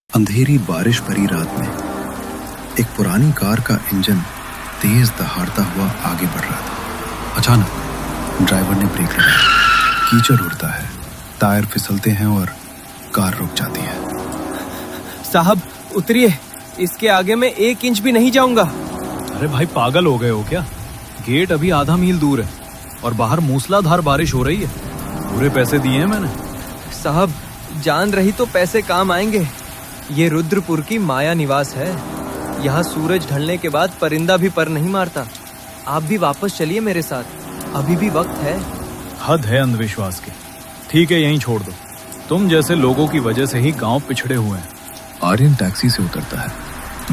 अंधेरी बारिश भरी रात में एक पुरानी कार का इंजन तेज दहाड़ता हुआ आगे बढ़ रहा था। अचानक ड्राइवर ने ब्रेक लगाया। कीचड़ उड़ता है, टायर फिसलते हैं और कार रुक जाती है। साहब उतरिए, इसके आगे मैं 1 इंच भी नहीं जाऊंगा। अरे भाई पागल हो गए हो क्या? गेट अभी आधा मील दूर है और बाहर मूसलाधार बारिश हो रही है। पूरे पैसे दिए हैं मैंने। साहब जान रही तो पैसे काम आएंगे। ये रुद्रपुर की माया निवास है। यहाँ सूरज ढलने के बाद परिंदा भी पर नहीं मारता। आप भी वापस चलिए मेरे साथ, अभी भी वक्त है। हद है अंधविश्वास की। ठीक है यहीं छोड़ दो। तुम जैसे लोगों की वजह से ही गांव पिछड़े हुए हैं। आर्यन टैक्सी से उतरता है,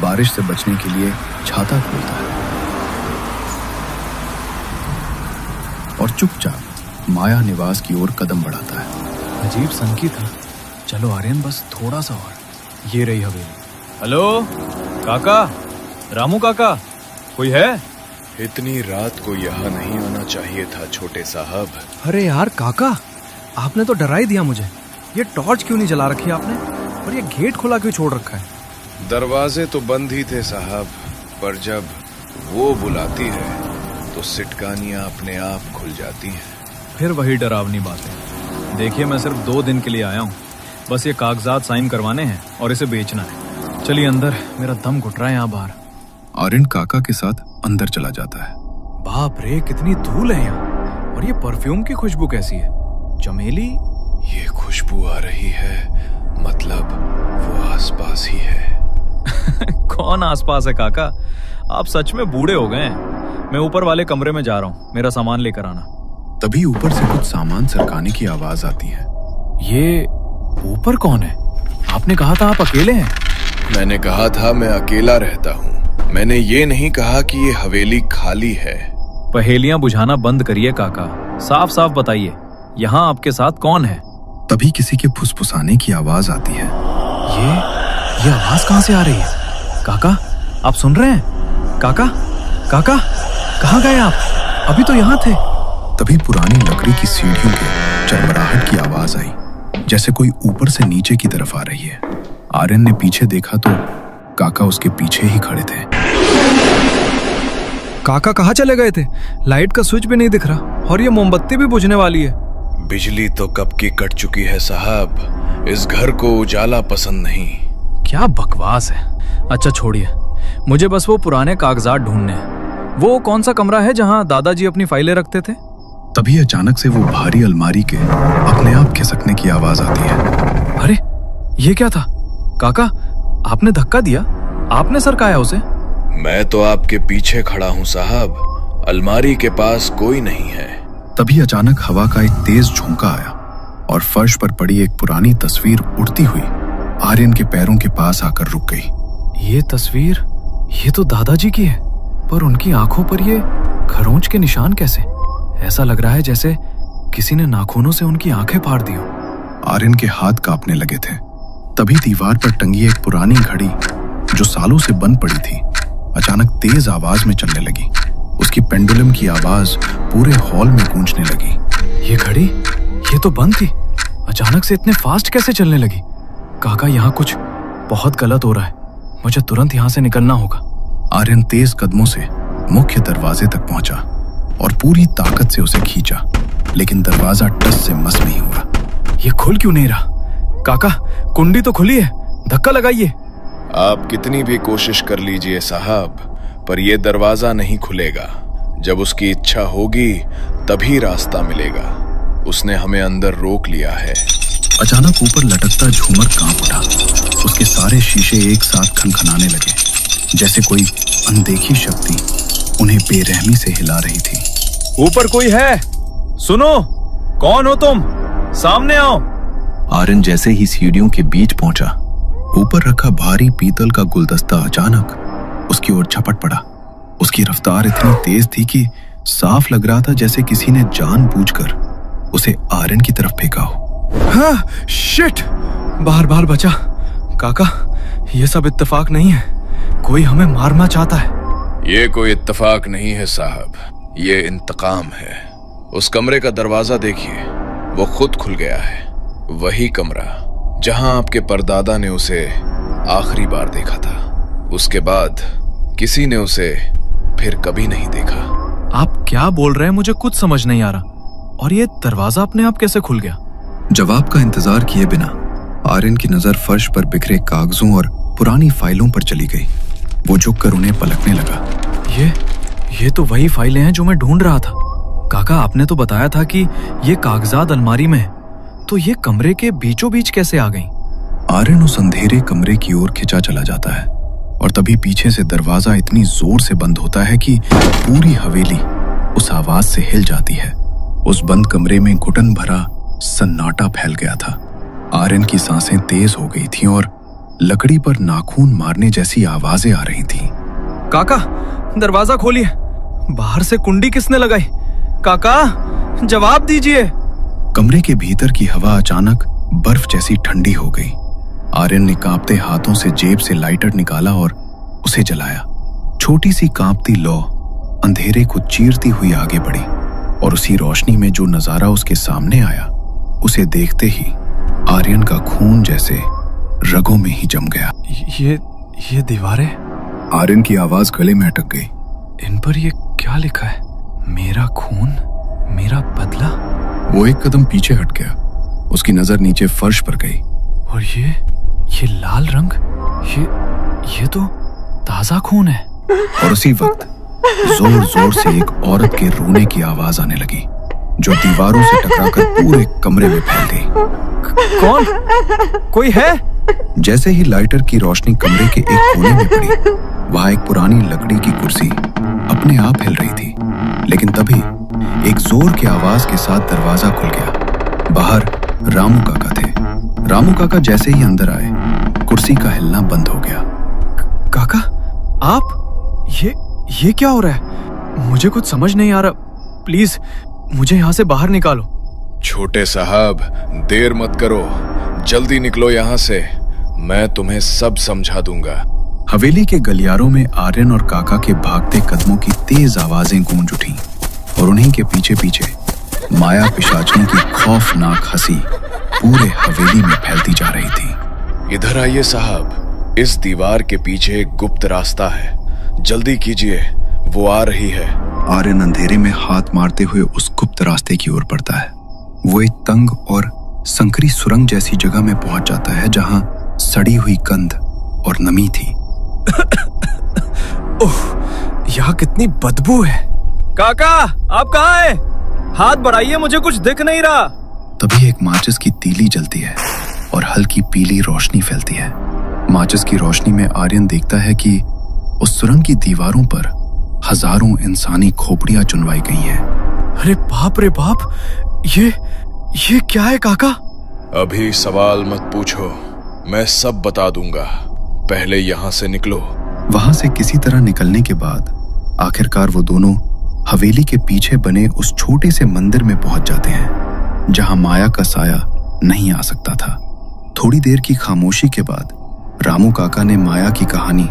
बारिश से बचने के लिए छाता खोलता है और चुपचाप माया निवास की ओर कदम बढ़ाता है। अजीब सनकी था। चलो आर्यन बस थोड़ा सा और। ये रही हवेली। हेलो काका, रामू काका, कोई है? इतनी रात को यहाँ नहीं होना चाहिए था छोटे साहब। अरे यार काका, आपने तो डरा ही दिया मुझे। ये टॉर्च क्यों नहीं जला रखी आपने? और ये गेट खुला क्यों छोड़ रखा है? दरवाजे तो बंद ही थे साहब, पर जब वो बुलाती है तो सिटकानियां अपने आप खुल जाती हैं। फिर वही डरावनी बातें। देखिए मैं सिर्फ 2 दिन के लिए आया हूँ। बस ये कागजात साइन करवाने हैं और इसे बेचना है। चलिए अंदर, मेरा दम घुट रहा है यहाँ बाहर। आर्यन काका के साथ अंदर चला जाता है। बाप रे, कितनी धूल है यहाँ। और ये परफ्यूम की खुशबू कैसी है? चमेली? ये खुशबू आ रही है, मतलब वो आसपास ही है। कौन आसपास है काका? आप सच में बूढ़े हो गए हैं। मैं ऊपर वाले कमरे में जा रहा हूँ, मेरा सामान लेकर आना। तभी ऊपर से कुछ सामान सरकाने की आवाज आती है। ये ऊपर कौन है? आपने कहा था आप अकेले हैं। मैंने कहा था मैं अकेला रहता हूँ। मैंने ये नहीं कहा कि ये हवेली खाली है। पहेलियां बुझाना बंद करिए काका, साफ साफ बताइए, यहाँ आपके साथ कौन है? तभी किसी के फुसफुसाने की आवाज आती है। ये आवाज कहाँ से आ रही है? काका, आप सुन रहे हैं? काका, काका, कहाँ गए आप? अभी तो यहाँ थे। तभी पुरानी लकड़ी की सीढ़ियों के चरमराहट की आवाज आई, जैसे कोई ऊपर से नीचे की तरफ आ रही है। आर्यन ने पीछे देखा तो काका उसके पीछे ही खड़े थे। काका कहाँ चले गए थे? लाइट का स्विच भी नहीं दिख रहा और ये मोमबत्ती भी बुझने वाली है। बिजली तो कब की कट चुकी है साहब। इस घर को उजाला पसंद नहीं। क्या बकवास है। अच्छा छोड़िए, मुझे बस वो पुराने कागजात ढूंढने हैं। वो कौन सा कमरा है जहाँ दादाजी अपनी फाइलें रखते थे? तभी अचानक से वो भारी अलमारी के अपने आप खिसकने की आवाज आती है। अरे ये क्या था? काका आपने धक्का दिया? आपने सरकाया उसे? मैं तो आपके पीछे खड़ा हूँ साहब। अलमारी के पास कोई नहीं है। तभी अचानक हवा का एक तेज झोंका आया और फर्श पर पड़ी एक पुरानी तस्वीर उड़ती हुई आर्यन के पैरों के पास आकर रुक गई। ये तस्वीर, ये तो दादाजी की है, पर उनकी आंखों पर ये खरोंच के निशान कैसे? ऐसा लग रहा है जैसे किसी ने नाखूनों से उनकी आंखें फाड़ दी हो। आर्यन के हाथ कांपने लगे थे। तभी दीवार पर टंगी एक पुरानी घड़ी जो सालों से बंद पड़ी थी, अचानक तेज आवाज में चलने लगी। उसकी पेंडुलम की आवाज पूरे हॉल में गूंजने लगी। ये घड़ी, ये तो बंद थी, अचानक से इतने फास्ट कैसे चलने लगी? काका यहाँ कुछ बहुत गलत हो रहा है। मुझे तुरंत यहाँ से निकलना होगा। आर्यन तेज कदमों से मुख्य दरवाजे तक पहुंचा और पूरी ताकत से उसे खींचा, लेकिन दरवाजा टस से मस नहीं हुआ। ये खुल क्यों नहीं रहा? काका कुंडी तो खुली है, धक्का लगाइए। आप कितनी भी कोशिश कर लीजिए साहब, पर यह दरवाजा नहीं खुलेगा। जब उसकी इच्छा होगी तभी रास्ता मिलेगा। उसने हमें अंदर रोक लिया है। अचानक ऊपर लटकता झूमर कांप उठा। उसके सारे शीशे एक साथ खनखनाने लगे, जैसे कोई अनदेखी शक्ति उन्हें बेरहमी से हिला रही थी। ऊपर कोई है? सुनो, कौन हो तुम? सामने आओ। आर्यन जैसे ही सीढ़ियों के बीच पहुंचा, ऊपर रखा भारी पीतल का गुलदस्ता अचानक उसकी ओर झपट पड़ा। उसकी रफ्तार इतनी तेज थी कि साफ लग रहा था जैसे किसी ने जानबूझकर उसे आर्यन की तरफ फेंका हो। हाँ, शिट! बार बचा। काका, ये सब इत्तेफाक नहीं है। कोई हमें मारना चाहता है। ये कोई इत्तेफाक नहीं है साहब, ये इंतकाम है। उस कमरे का दरवाजा देखिए, वो खुद खुल गया है। वही कमरा जहां आपके परदादा ने उसे आखिरी बार देखा था। उसके बाद किसी ने उसे फिर कभी नहीं देखा। आप क्या बोल रहे हैं, मुझे कुछ समझ नहीं आ रहा। और ये दरवाजा अपने आप कैसे खुल गया? जवाब का इंतजार किए बिना आर्यन की नजर फर्श पर बिखरे कागजों और पुरानी फाइलों पर चली गई। वो झुककर उन्हें पलटने लगा। ये तो वही फाइलें हैं जो मैं ढूंढ रहा था। काका, आपने तो बताया था कि ये कागजात अलमारी में है, तो ये कमरे के बीचों बीच कैसे आ गईं? आर्यन उस अंधेरे कमरे की ओर खिंचा चला जाता है और तभी पीछे से दरवाजा इतनी जोर से बंद होता है कि पूरी हवेली उस आवाज से हिल जाती है। उस बंद कमरे में घुटन भरा सन्नाटा फैल गया था। आर्यन की सांसें तेज हो गई थीं और लकड़ी पर नाखून मारने जैसी आवाजें आ रही थीं। काका, दरवाजा खोलिए। बाहर से कुंडी किसने लगाई? काका, जवाब दीजिए। कमरे के भीतर की हवा अचानक बर्फ जैसी ठंडी हो गई। आर्यन ने कांपते हाथों से जेब से लाइटर निकाला और उसे जलाया। छोटी सी कांपती लौ अंधेरे को चीरती हुई आगे बढ़ी और उसी रोशनी में जो नजारा उसके सामने आया, उसे देखते ही आर्यन का खून जैसे रगों में ही जम गया। ये दीवारें? आर्यन की आवाज गले में अटक गई। इन पर ये क्या लिखा है? मेरा खून, मेरा बदला। वो एक कदम पीछे हट गया। उसकी नजर नीचे फर्श पर गई। और ये लाल रंग, ये तो ताजा खून है। और उसी वक्त जोर जोर से एक औरत के रोने की आवाज आने लगी, जो दीवारों से टकराकर पूरे कमरे में फैल गई। कौन? कोई है? जैसे ही लाइटर की रोशनी कमरे के एक कोने में पड़ी, वहां एक पुरानी लकड़ी की कुर्सी अपने आप हिल रही थी। लेकिन तभी एक जोर की आवाज के साथ दरवाजा खुल गया। बाहर रामू काका थे। रामू काका जैसे ही अंदर आए, कुर्सी का हिलना बंद हो गया। काका, आप? ये क्या हो रहा है? मुझे कुछ समझ नहीं आ रहा। प्लीज मुझे यहाँ से बाहर निकालो। छोटे साहब, देर मत करो, जल्दी निकलो यहाँ से। मैं तुम्हें सब समझा दूंगा। हवेली के गलियारों में आर्यन और काका के भागते कदमों की तेज आवाजें गूंज उठी और उन्हीं के पीछे पीछे माया पिशाचनी की खौफनाक हंसी पूरे हवेली में फैलती जा रही थी। इधर आइए साहब, इस दीवार के पीछे एक गुप्त रास्ता है, जल्दी कीजिए, वो आ रही है। आर्यन अंधेरे में हाथ मारते हुए उस गुप्त रास्ते की ओर बढ़ता है। वो एक तंग और संकरी सुरंग जैसी जगह में पहुंच जाता है, जहां सड़ी हुई गंध और नमी थी। ओह, यहाँ कितनी बदबू है। काका, आप कहाँ हैं? हाथ बढ़ाइए, मुझे कुछ दिख नहीं रहा। तभी एक माचिस की तीली जलती है और हल्की पीली रोशनी फैलती है। माचिस की रोशनी में आर्यन देखता है कि उस सुरंग की दीवारों पर हजारों इंसानी खोपड़ियां चुनवाई गई हैं। अरे बाप रे बाप, ये क्या है काका? अभी सवाल मत पूछो, मैं सब बता दूंगा। पहले यहाँ से निकलो। वहां से किसी तरह निकलने के बाद आखिरकार वो दोनों हवेली के पीछे बने उस छोटे से मंदिर में पहुंच जाते हैं, जहां माया का साया नहीं आ सकता था। थोड़ी देर की खामोशी के बाद रामू काका ने माया की कहानी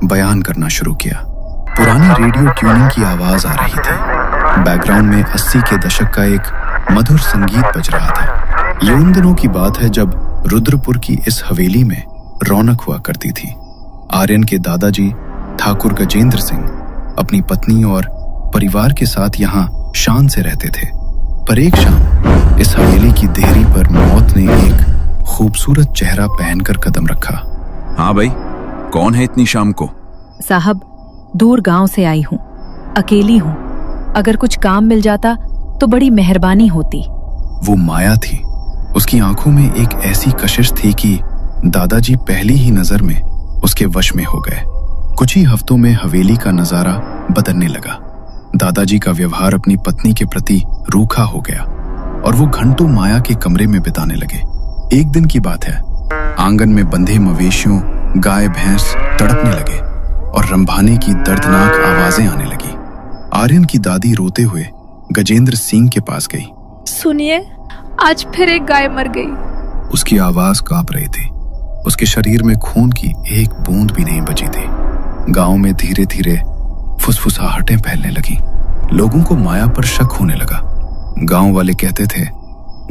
बयान करना शुरू किया। पुरानी रेडियो ट्यूनिंग की आवाज आ रही थी। बैकग्राउंड में 80 के दशक का एक मधुर संगीत बज रहा था। ये उन दिनों की बात है जब रुद्रपुर की इस हवेली में रौनक हुआ करती थी। आर्यन के दादाजी ठाकुर गजेंद्र सिंह अपनी पत्नी और परिवार के साथ यहाँ शान से रहते थे। पर एक शाम इस हवेली की देहरी पर मौत ने एक खूबसूरत चेहरा पहनकर कदम रखा। हाँ भाई, कौन है इतनी शाम को? साहब, दूर गांव से आई हूँ, अकेली हूँ। अगर कुछ काम मिल जाता तो बड़ी मेहरबानी होती। वो माया थी। उसकी आंखों में एक ऐसी कशिश थी कि दादाजी पहली ही नजर में उसके वश में हो गए। कुछ ही हफ्तों में हवेली का नजारा बदलने लगा। दादाजी का व्यवहार अपनी पत्नी के प्रति रूखा हो गया और वो घंटों माया के कमरे में बिताने लगे। एक दिन की बात है, आंगन में बंधे मवेशियों, गाय भैंस तड़पने लगे और रंभाने की दर्दनाक आवाजें आने लगी। आर्यन की दादी रोते हुए गजेंद्र सिंह के पास गई। सुनिए, आज फिर एक गाय मर गई। उसकी आवाज कांप रही थी। उसके शरीर में खून की एक बूंद भी नहीं बची थी। गांव में धीरे धीरे फुसफुसाहटें फैलने लगी। लोगों को माया पर शक होने लगा। गांव वाले कहते थे,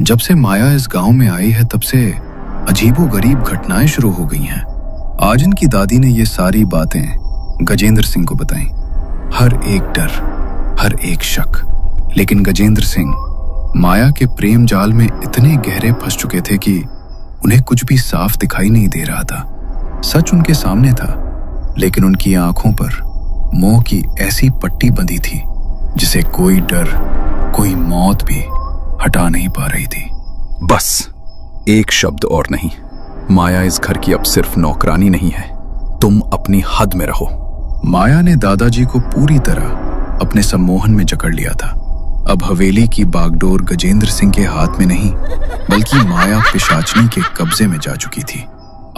जब से माया इस गांव में आई है तब से अजीबोगरीब घटनाएं शुरू हो गई हैं। आर्यन की दादी ने ये सारी बातें गजेंद्र सिंह को बताई। हर एक डर, हर एक शक। लेकिन गजेंद्र सिंह माया के प्रेम जाल में इतने गहरे फंस चुके थे कि उन्हें कुछ भी साफ दिखाई नहीं दे रहा था। सच उनके सामने था, लेकिन उनकी आंखों पर मोह की ऐसी पट्टी बंधी थी जिसे कोई डर, कोई मौत भी हटा नहीं पा रही थी। बस एक शब्द और नहीं। माया इस घर की अब सिर्फ नौकरानी नहीं है, तुम अपनी हद में रहो। माया ने दादाजी को पूरी तरह अपने सम्मोहन में जकड़ लिया था। अब हवेली की बागडोर गजेंद्र सिंह के हाथ में नहीं, बल्कि माया पिशाचनी के कब्जे में जा चुकी थी।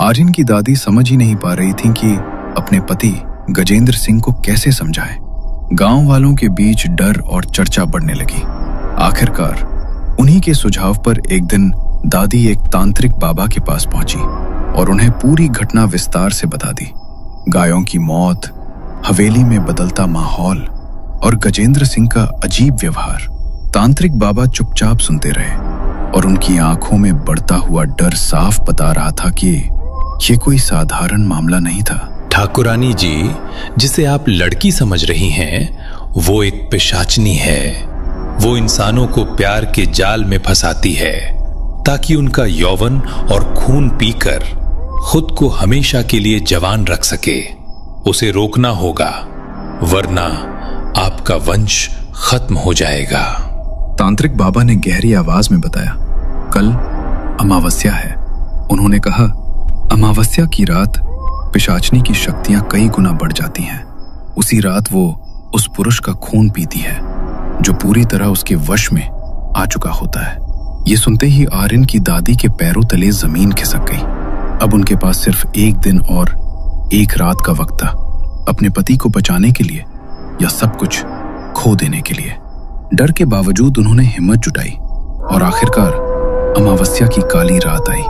आर्यन की दादी समझ ही नहीं पा रही थी कि अपने पति गजेंद्र सिंह को कैसे समझाए। गांव वालों के बीच डर और चर्चा बढ़ने लगी। आखिरकार उन्हीं के सुझाव पर एक दिन दादी एक तांत्रिक बाबा के पास पहुंची और उन्हें पूरी घटना विस्तार से बता दी। गायों की मौत, हवेली में बदलता माहौल और गजेंद्र सिंह का अजीब व्यवहार। तांत्रिक बाबा चुपचाप सुनते रहे और उनकी आंखों में बढ़ता हुआ डर साफ बता रहा था कि ये कोई साधारण मामला नहीं था। ठाकुरानी जी, जिसे आप लड़की समझ रही हैं, वो एक पिशाचनी है। वो इंसानों को प्यार के जाल में फंसाती है ताकि उनका यौवन और खून पीकर खुद को हमेशा के लिए जवान रख सके। उसे रोकना होगा, वरना आपका वंश खत्म हो जाएगा। तांत्रिक बाबा ने गहरी आवाज में बताया, कल अमावस्या है। उन्होंने कहा, अमावस्या की रात पिशाचनी की शक्तियां कई गुना बढ़ जाती हैं। उसी रात वो उस पुरुष का खून पीती है जो पूरी तरह उसके वश में आ चुका होता है। ये सुनते ही आर्यन की दादी के पैरों तले जमीन खिसक गई। अब उनके पास सिर्फ एक दिन और एक रात का वक्त था, अपने पति को बचाने के लिए या सब कुछ खो देने के लिए। डर के बावजूद उन्होंने हिम्मत जुटाई और आखिरकार अमावस्या की काली रात आई।